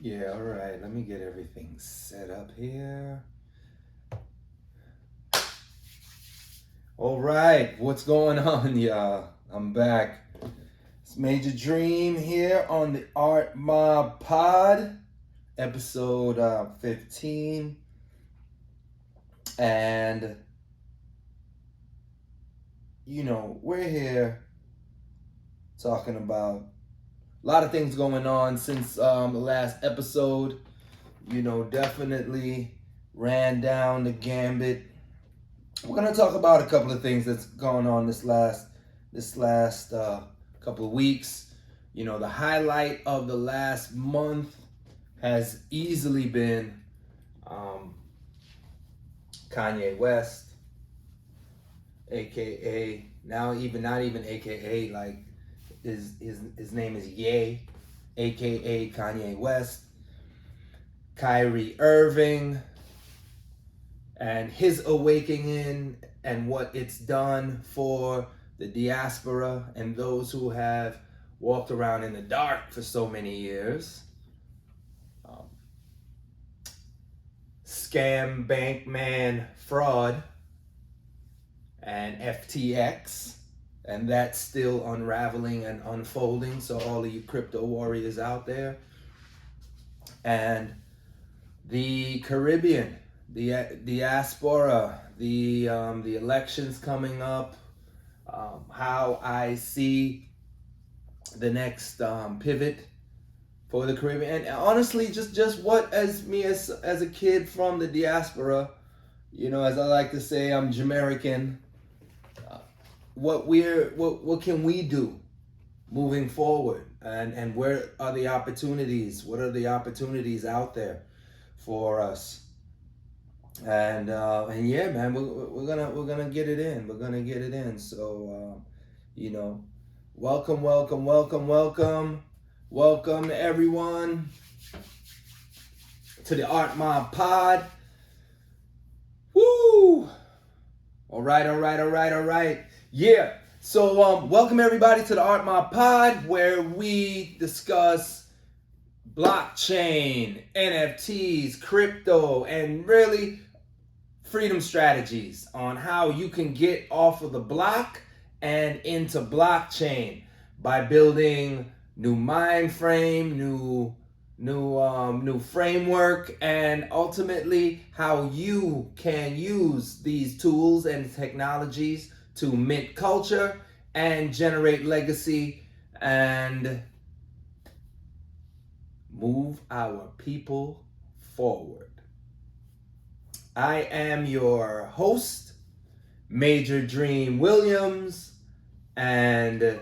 Yeah, all right. Let me get everything set up here. All right, what's going on, y'all? I'm back. It's Major Dream here on the Art Mob Pod, episode 15. And, we're here talking about a lot of things going on since the last episode. Definitely ran down the gambit. We're gonna talk about a couple of things that's gone on this last couple of weeks. The highlight of the last month has easily been um, Kanye West, aka now even not even aka like his name is Ye, aka Kanye West, Kyrie Irving, and his awakening and what it's done for the diaspora and those who have walked around in the dark for so many years. Um, Scam, bank man, fraud, and FTX. And that's still unraveling and unfolding. So, all of you crypto warriors out there. And the Caribbean, the diaspora, the elections coming up, how I see the next pivot for the Caribbean, and honestly, just what as a kid from the diaspora, as I like to say, I'm Jamaican. Uh, what can we do moving forward, and where are the opportunities? What are the opportunities out there for us? And yeah, man, we're gonna get it in. We're gonna get it in. So you know, welcome, welcome, welcome, welcome, welcome everyone to the Art Mob Pod. Woo! All right, all right, all right, all right. Yeah. So welcome everybody to the Art Mob Pod, where we discuss blockchain, NFTs, crypto, and really freedom strategies on how you can get off of the block and into blockchain by building new mind frame, new framework, and ultimately how you can use these tools and technologies to mint culture and generate legacy and move our people forward. I am your host, Major Dream Williams, and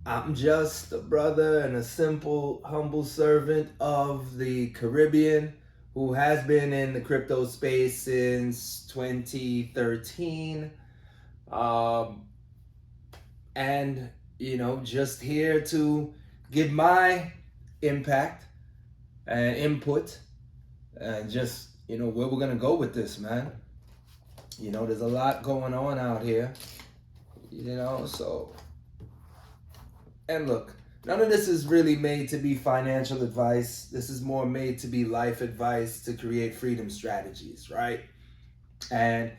I'm just a brother and a simple, humble servant of the Caribbean who has been in the crypto space since 2013. Um, and, just here to give my impact and input and just, where we're going to go with this, man. There's a lot going on out here, so. And look, none of this is really made to be financial advice. This is more made to be life advice to create freedom strategies, right? And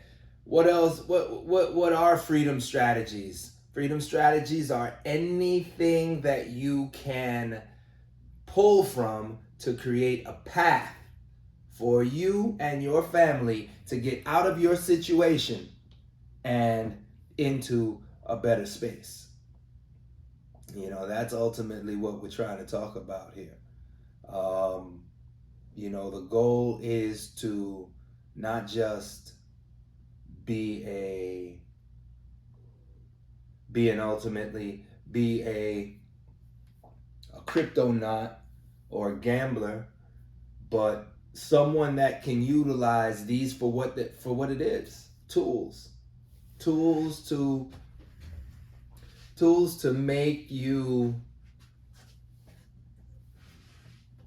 what else? What are freedom strategies? Freedom strategies are anything that you can pull from to create a path for you and your family to get out of your situation and into a better space. That's ultimately what we're trying to talk about here. Um, the goal is to not just be a be an ultimately be a crypto nut or a gambler, but someone that can utilize these for what it is, tools to tools to make you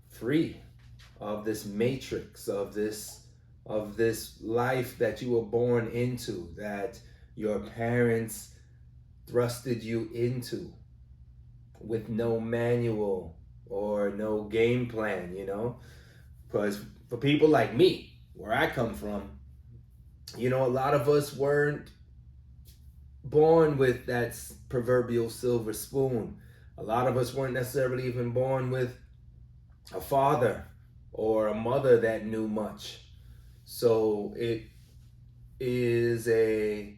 free of this matrix of this life that you were born into, that your parents thrusted you into with no manual, or no game plan, you know? Because for people like me, where I come from, you know, a lot of us weren't born with that proverbial silver spoon. A lot of us weren't necessarily even born with a father or a mother that knew much. So it is a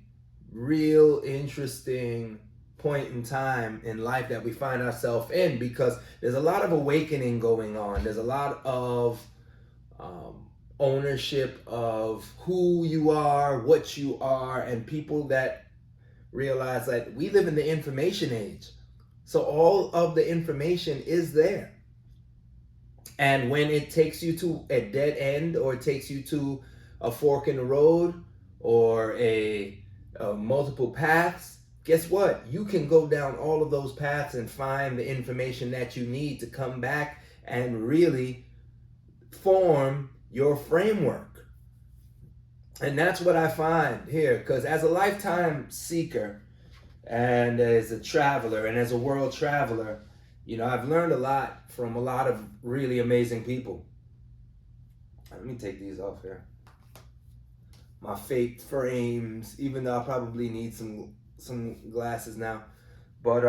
real interesting point in time in life that we find ourselves in, because there's a lot of awakening going on. There's a lot of ownership of who you are, what you are, and people that realize that we live in the information age. So all of the information is there. And when it takes you to a dead end, or it takes you to a fork in the road, or a multiple paths, guess what? You can go down all of those paths and find the information that you need to come back and really form your framework. And that's what I find here, because as a lifetime seeker and as a traveler and as a world traveler, you know, I've learned a lot from a lot of really amazing people. Let me take these off here. My fake frames, even though I probably need some glasses now. But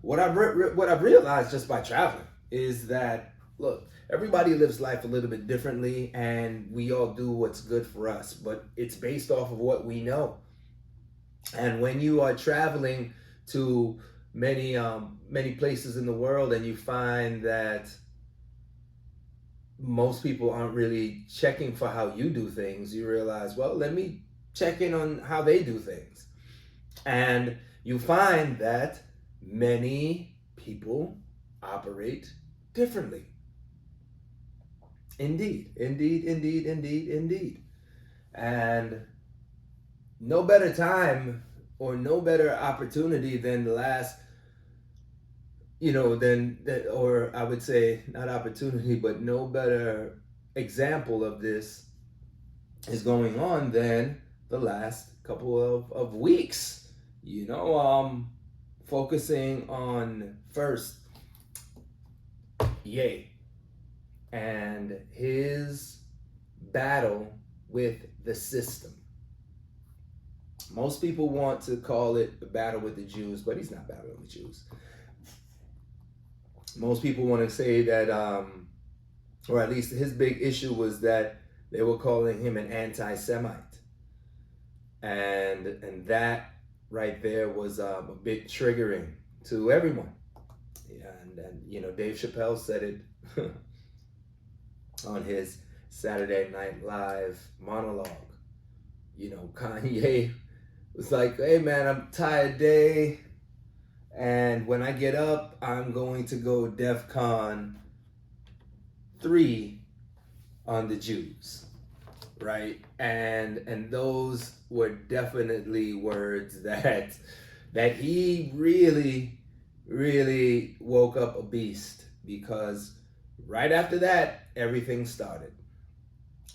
what I've realized just by traveling is that, look, everybody lives life a little bit differently, and we all do what's good for us, but it's based off of what we know. And when you are traveling to many places in the world, and you find that most people aren't really checking for how you do things, you realize, well, let me check in on how they do things. And you find that many people operate differently. Indeed, indeed, indeed, indeed, indeed. And no better time or no better opportunity than the last, you know, or I would say not opportunity, but no better example of this is going on than the last couple of weeks. You know, focusing on first Ye and his battle with the system. Most people want to call it the battle with the Jews, but he's not battling the Jews. Most people want to say that, or at least his big issue was that they were calling him an anti-Semite, and that right there was a bit triggering to everyone. And you know, Dave Chappelle said it on his Saturday Night Live monologue. You know, Kanye was like, "Hey man, I'm tired day, and when I get up, I'm going to go DEFCON 3 on the Jews." Right? And those were definitely words that he really woke up a beast, because right after that, everything started.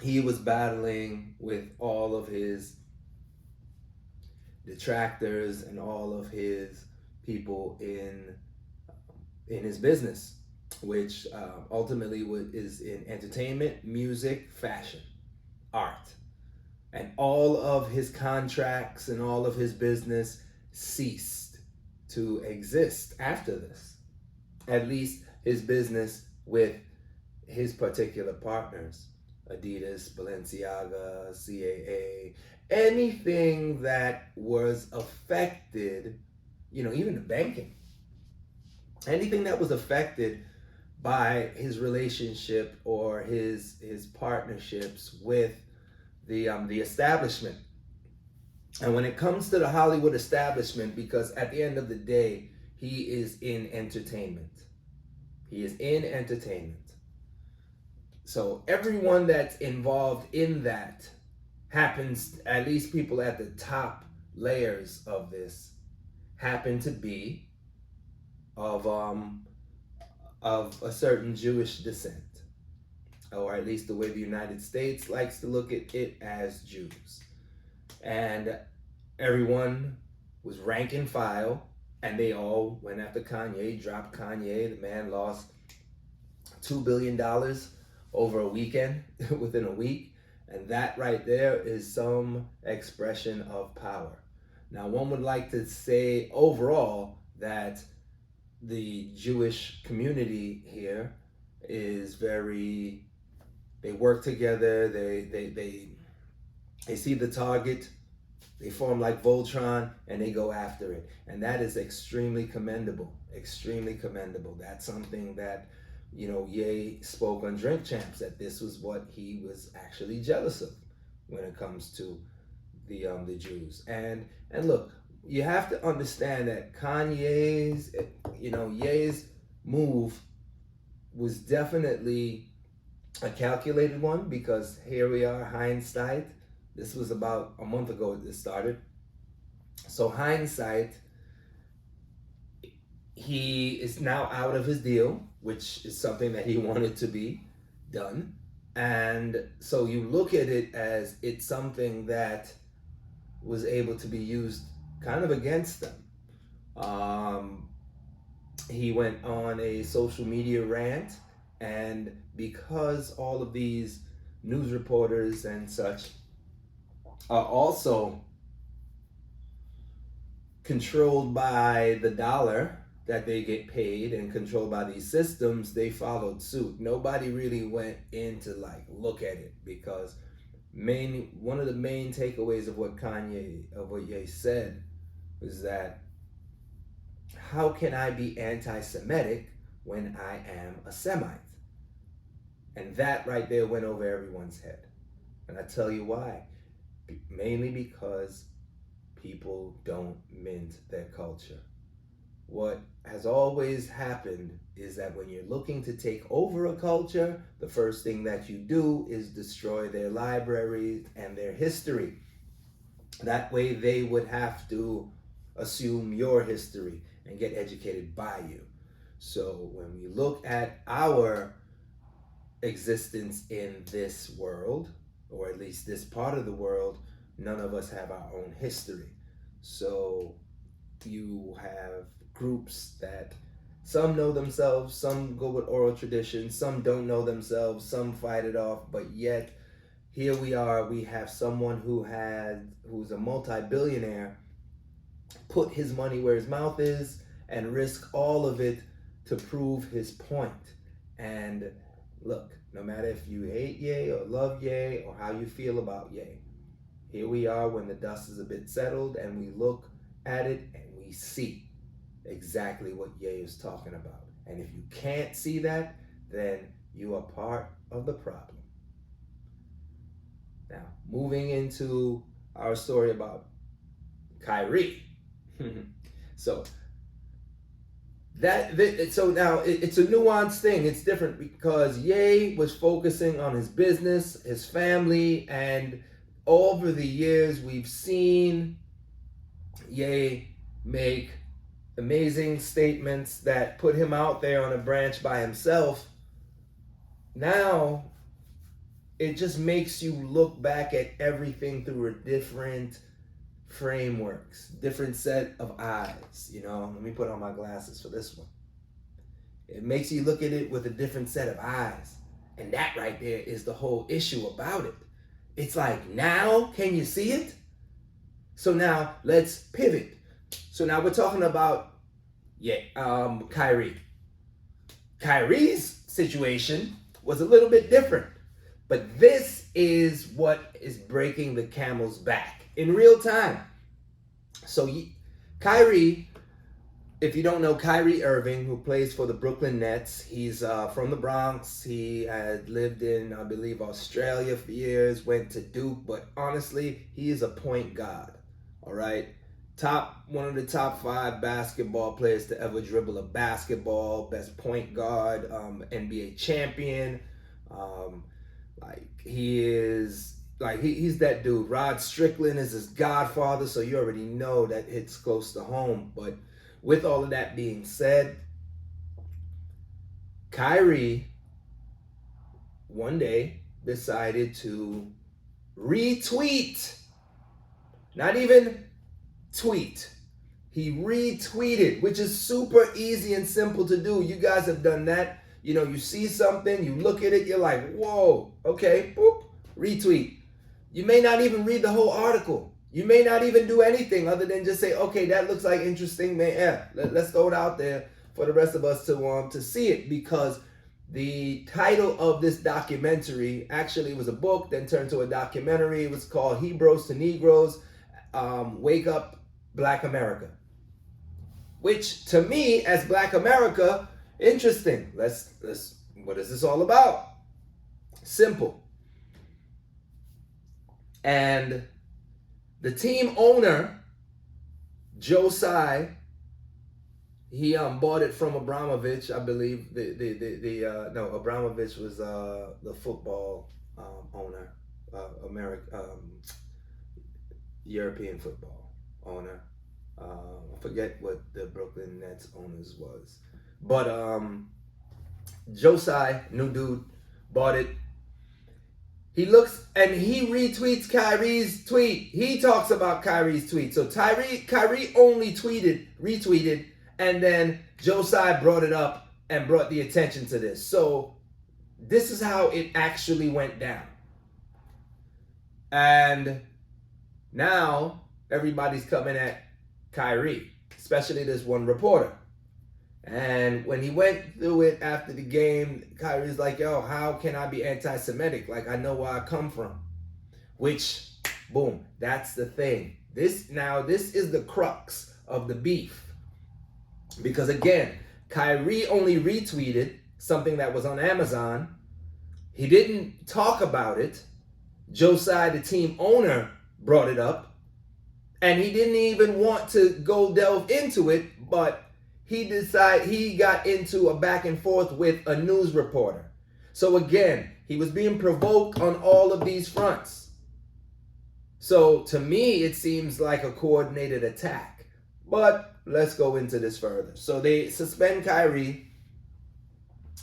He was battling with all of his detractors and all of his people in his business, which ultimately is in entertainment, music, fashion, art. And all of his contracts and all of his business ceased to exist after this. At least his business with his particular partners, Adidas, Balenciaga, CAA, anything that was affected, you know, even the banking, anything that was affected by his relationship or his partnerships with the establishment. And when it comes to the Hollywood establishment, because at the end of the day, he is in entertainment. He is in entertainment. So everyone that's involved in that happens, at least people at the top layers of this, happen to be of a certain Jewish descent, or at least the way the United States likes to look at it, as Jews. And everyone was rank and file and they all went after Kanye, dropped Kanye. The man lost $2 billion over a weekend, within a week. And that right there is some expression of power. Now, one would like to say overall that the Jewish community here is very, they work together, they see the target, they form like Voltron, and they go after it. And that is extremely commendable, extremely commendable. That's something that, Ye spoke on Drink Champs, that this was what he was actually jealous of when it comes to the Jews. And look, you have to understand that Kanye's, Ye's move was definitely a calculated one, because here we are, hindsight. This was about a month ago this started. So hindsight, he is now out of his deal, which is something that he wanted to be done. And so you look at it as it's something that was able to be used kind of against them. He went on a social media rant, and because all of these news reporters and such are also controlled by the dollar that they get paid and controlled by these systems, they followed suit. Nobody really went in to look at it, because one of the main takeaways of what Ye said was that, how can I be anti-Semitic when I am a Semite? And that right there went over everyone's head. And I tell you why. Mainly because people don't mint their culture. What has always happened is that when you're looking to take over a culture, the first thing that you do is destroy their libraries and their history. That way they would have to assume your history and get educated by you. So when we look at our existence in this world, or at least this part of the world, none of us have our own history. So you have groups that some know themselves, some go with oral tradition, some don't know themselves, some fight it off, but yet here we are, we have someone who's a multi-billionaire, put his money where his mouth is and risk all of it to prove his point. And look, no matter if you hate Ye or love Ye or how you feel about Ye, here we are when the dust is a bit settled, and we look at it and we see exactly what Ye is talking about. And if you can't see that, then you are part of the problem. Now, moving into our story about Kyrie. So now it's a nuanced thing. It's different because Ye was focusing on his business, his family, and over the years we've seen Ye make amazing statements that put him out there on a branch by himself. Now it just makes you look back at everything through a different frameworks, different set of eyes. Let me put on my glasses for this one. It makes you look at it with a different set of eyes. And that right there is the whole issue about it. It's like, now can you see it? So now let's pivot. So now we're talking about Kyrie. Kyrie's situation was a little bit different, but this is what is breaking the camel's back in real time. So Kyrie, if you don't know Kyrie Irving, who plays for the Brooklyn Nets, he's from the Bronx. He had lived in, I believe, Australia for years, went to Duke, but honestly, he is a point guard, all right? One of the top 5 basketball players to ever dribble a basketball, best point guard, NBA champion. He's that dude. Rod Strickland is his godfather, so you already know that hits close to home. But with all of that being said, Kyrie one day decided to retweet, not even tweet. he retweeted, which is super easy and simple to do. You guys have done that. You know, you see something, you look at it, you're like, whoa, okay, boop, retweet. You may not even read the whole article. You may not even do anything other than just say, okay, that looks like interesting, man. Yeah, let's throw it out there for the rest of us to see it, because the title of this documentary actually was a book, then turned to a documentary. It was called Hebrews to Negroes, Wake Up Black America. Which to me, as Black America, interesting. Let's what is this all about? Simple. And the team owner, Joe Tsai, he bought it from Abramovich, I believe. No, Abramovich was the football owner, European football owner. I forget what the Brooklyn Nets owners was, but Joe Tsai, new dude, bought it. He looks and he retweets Kyrie's tweet. He talks about Kyrie's tweet. So Kyrie only retweeted, and then Joe Tsai brought it up and brought the attention to this. So this is how it actually went down. And now everybody's coming at Kyrie, especially this one reporter. And when he went through it after the game, Kyrie's like, yo, how can I be anti-Semitic? Like, I know where I come from. Which, boom, that's the thing. This is the crux of the beef. Because again, Kyrie only retweeted something that was on Amazon. He didn't talk about it. Joe Tsai, the team owner, brought it up. And he didn't even want to go delve into it, but he got into a back and forth with a news reporter. So again, he was being provoked on all of these fronts. So to me, it seems like a coordinated attack. But let's go into this further. So they suspend Kyrie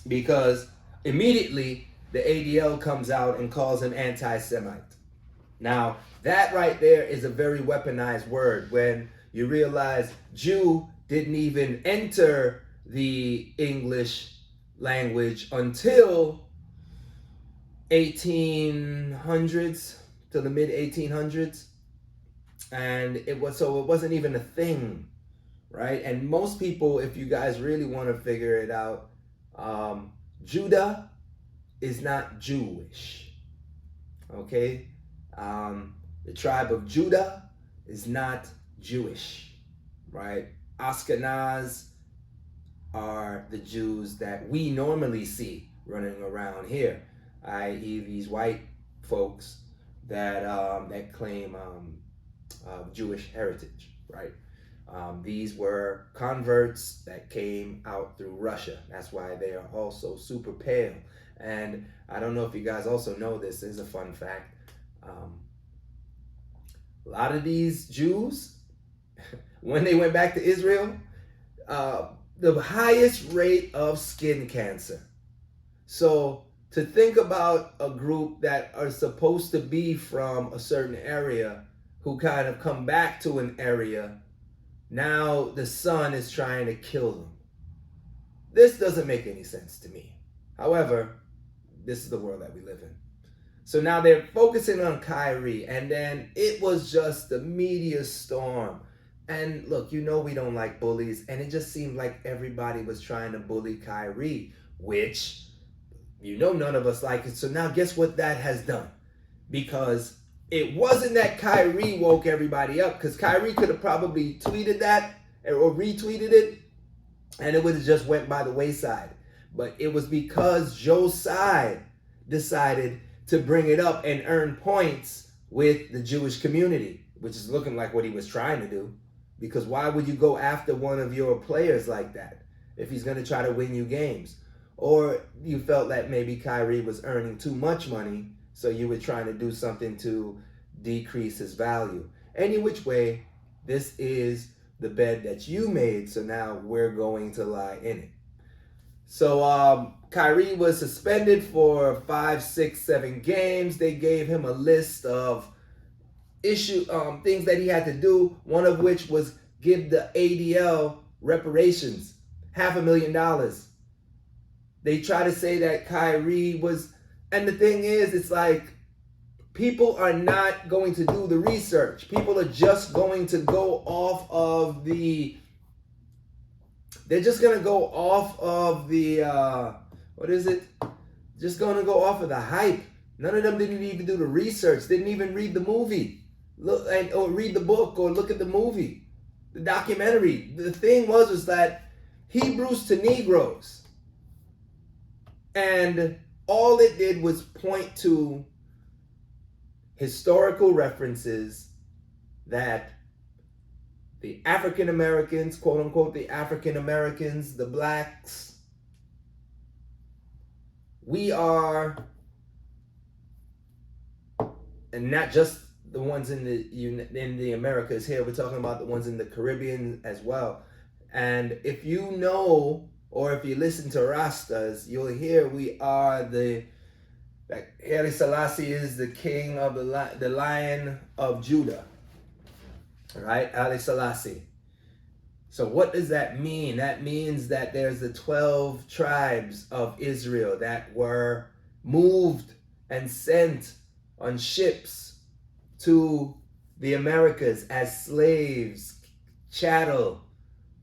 because immediately the ADL comes out and calls him anti-Semite. Now, that right there is a very weaponized word when you realize Jew didn't even enter the English language until 1800s, to the mid 1800s. And it wasn't even a thing, right? And most people, if you guys really want to figure it out, Judah is not Jewish, okay? The tribe of Judah is not Jewish, right? Ashkenaz are the Jews that we normally see running around here, i.e. these white folks that claim Jewish heritage, right? These were converts that came out through Russia. That's why they are also super pale. And I don't know if you guys also know this. This is a fun fact. A lot of these Jews, when they went back to Israel, the highest rate of skin cancer. So to think about a group that are supposed to be from a certain area who kind of come back to an area, now the sun is trying to kill them. This doesn't make any sense to me. However, this is the world that we live in. So now they're focusing on Kyrie, and then it was just the media storm. And look, you know we don't like bullies, and it just seemed like everybody was trying to bully Kyrie, which, you know, none of us like it. So now guess what that has done? Because it wasn't that Kyrie woke everybody up, because Kyrie could have probably tweeted that or retweeted it, and it would have just went by the wayside. But it was because Joe Tsai decided to bring it up and earn points with the Jewish community, which is looking like what he was trying to do. Because why would you go after one of your players like that if he's going to try to win you games? Or you felt that maybe Kyrie was earning too much money, so you were trying to do something to decrease his value. Any which way, this is the bed that you made, so now we're going to lie in it. So Kyrie was suspended for 5, 6, 7 games. They gave him a list of things that he had to do, one of which was give the ADL reparations, $500,000. They try to say that Kyrie was, and the thing is, it's like, people are not going to do the research. People are just going to go off of the, they're just going to go off of the, just going to go off of the hype. None of them didn't even do the research, didn't even read the movie, or read the book, or look at the movie, the documentary. The thing was that Hebrews to Negroes. And all it did was point to historical references that the African Americans, quote unquote, the African Americans, the blacks, we are, and not just the ones in the Americas here, we're talking about the ones in the Caribbean as well. And if you know, or if you listen to Rastas, you'll hear we are like Haile Selassie is the king of the Lion of Judah, right? Haile Selassie. So what does that mean? That means that there's the 12 tribes of Israel that were moved and sent on ships to the Americas as slaves, chattel,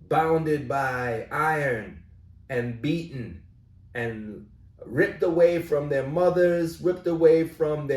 bounded by iron and beaten and ripped away from their mothers, ripped away from their